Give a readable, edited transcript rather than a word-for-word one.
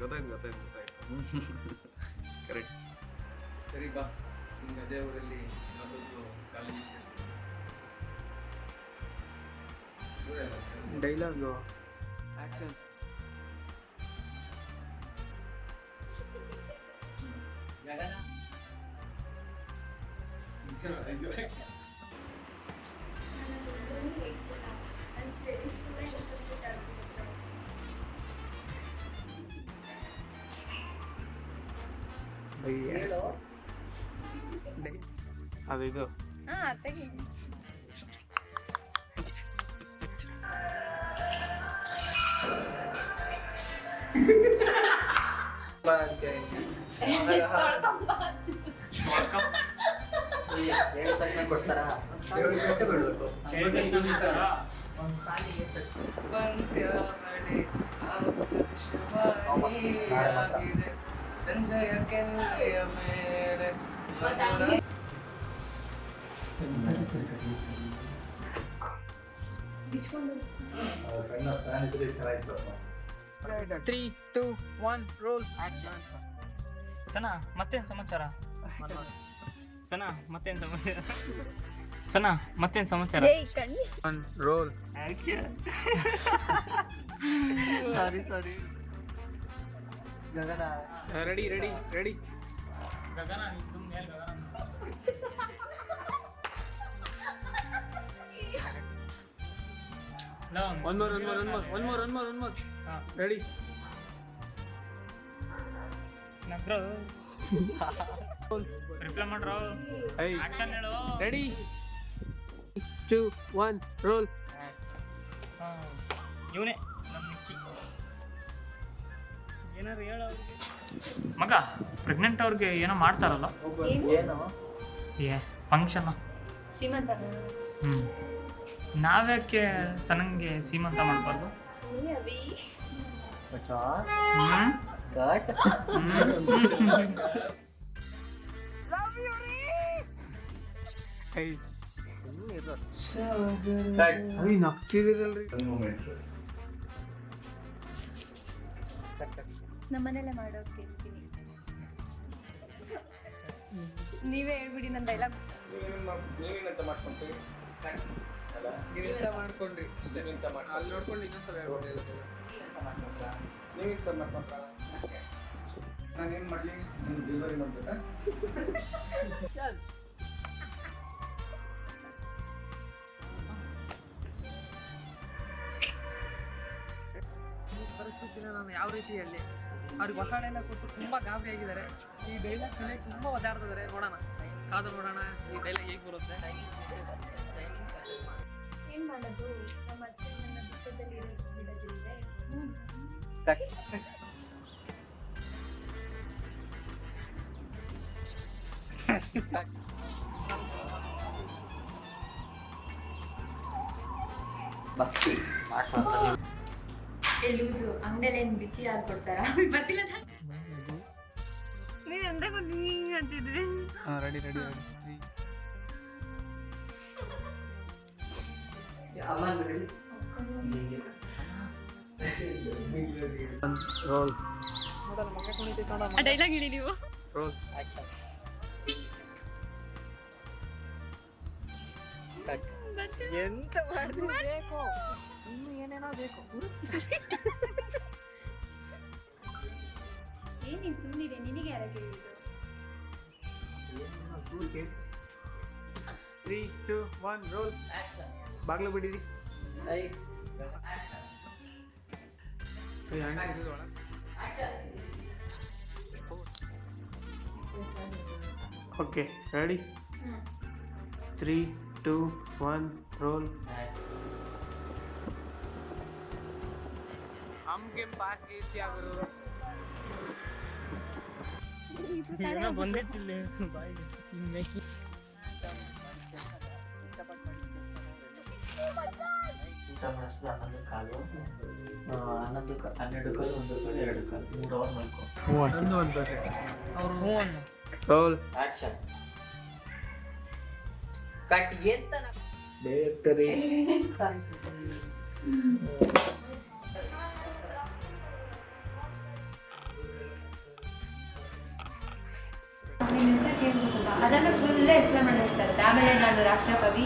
ಗೊತ್ತಾಯ್ತು ಕರೆಕ್ಟ್. ಸರಿ ಬಾ, ನಿಮ್ಗೆ ಅದೇ ಊರಲ್ಲಿ ಯಾವುದಾದ್ರು ಕಾಲೇಜಿಗೆ ಸೇರಿಸ್ತೀನಿ. Dialogue action. ಅದು ಇದು ಕೊಡ್ತಾರಾ? ಸಂಜಯ ಕೆನ್ನೆಯ ಮೇಲೆ ಸಣ್ಣ ಫ್ಯಾನ್ ಇದ್ರೆ ಚೆನ್ನಾಗಿತ್ತು. 3, 2, 1 ರೋಲ್ ಆಕ್ಷನ್. ಸನಾ ಮತ್ತೇನು ಸಮಾಚಾರ? ಸನಾ ಮತ್ತೇನು ಸಮಾಚಾರ? 1 ರೋಲ್. ಸಾರಿ ಗಗನ ರೆಡಿ ಗಗನ ಸುಮ್ಮನೆ ಒನ್ ಮೋರ್ ರೆಡಿ. ನಗ್ರೋ ರಿಪ್ಲೈ ಮಾಡ್ರೋ. ಆಕ್ಷನ್ ಹೇಳು. Ready 2, 1 roll. ಇವನೇ ನಮ್ಮ ನಿಕ್ಕಿ. ಏನಾರು ಹೇಳು ಅವ್ರಿಗೆ. ಮಗ ಪ್ರೆಗ್ನೆಂಟ್ ಅವ್ರಿಗೆ ಏನೋ ಮಾಡ್ತಾರಲ್ಲ, ಏನು ಏ ಫಂಕ್ಷನ್. ನಾವ್ಯಾಕೆ ಸನಂಗೆ ಸೀಮಂತ ಮಾಡಬಾರ್ದು? ನಗ್ತಿದಿರಲ್ರಿ. ನಮ್ಮನೆಲ್ಲೇ ಮಾಡೋಕೆ ಹೇಳ್ತೀನಿ. ನೀವೇ ಹೇಳ್ಬಿಡಿ ನನ್ನ ಡೈಲಾಗ್. ನೀವೇನಂತ ಮಾಡ್ಕೊಂತೀವಿ? ನೀವೆಂತ ಮಾಡ್ಕೊಂಡ್ರಿ ಅಷ್ಟೇ. ಅಲ್ಲಿ ನೋಡ್ಕೊಂಡು ಇನ್ನೊಂದ್ಸಲ ಹೇಳ್ಬೋದು. ನೀವಿಂತ ಮಾಡ್ಕೊಂಡ್ರ ನಾನೇನು ಮಾಡಲಿ? ನೀನು ಡೆಲಿವರಿ ಮಾಡ್ಬೇಕಾ? ಪರಿಸ್ಥಿತಿನ ನಾನು ಯಾವ ರೀತಿ ಹೇಳಿ? ಅವ್ರಿಗೆ ಹೊಸ ಡೈಲಾಗ್ ಕೊಟ್ಟು ತುಂಬ ಗಾಬರಿ ಆಗಿದ್ದಾರೆ. ಈ ಡೈಲಾಗ್ ಕಲಿಯೋಕೆ ತುಂಬ ಒದ್ದಾಡ್ತಿದ್ದಾರೆ. ನೋಡೋಣ, ಕಾದು ನೋಡೋಣ ಈ ಡೈಲಾಗ್ ಹೇಗೆ ಬರುತ್ತೆ. ಏನ್ ಮಾಡೋದು? ನಮ್ಮ ಅತ್ತೆ ನನ್ನ ದುಃಖದಲ್ಲಿ ಬಿಡದಿಲ್ಲದೆ ಲೂಸು ಅಂಗಡಿಯಲ್ಲಿ ಏನು ಬಿಚ್ಚಿ ಹಾಲು ಕೊಡ್ತಾರಾ? ಬರ್ತಿಲ್ಲ ನೀವು ಎಂತ ಹಿಂಗೆ ಅಂತಿದ್ರಿ. Ready roll. ಡೈಲಾಗ್ ಹೇಳಿ ನೀವು. ರೋಲ್ ಎಂತ ಮಾಡಿದ್ರು ಬೇಕು, ಇನ್ನು ಏನೇನೋ ಬೇಕು. ಏನ್ ನೀನ್ ಸುಮ್ಮನಿದೆ, ನಿನಗೆ ಯಾರ ಕೇಳಿದ್ದು? 3, 2, 1 ರೋಲ್. ಬಾಗ್ಲು ಬಿಡಿರಿ. Okay ready 3, 2, 1 roll. हमके पास कैसे आगरो ಏನೋ ಬಂದಿತ್ತಿಲ್ಲ ಬಾಯಿಗೆ. ಹನ್ನೊಂದು ಕಾಲು 1 ಕಾಲು 2 ಕಾಲು 3 ಅವರ್ ಮಲ್ಕೊ. Roll action. ಕಟ್ ಎಂತ ಡೈರೆಕ್ಟರಿ ಫುಲ್ ಎಕ್ಸ್ಪ್ಲೇನ್ ಮಾಡಿರ್ತಾರೆ. ಆಮೇಲೆ ನಾನು ರಾಷ್ಟ್ರಕವಿ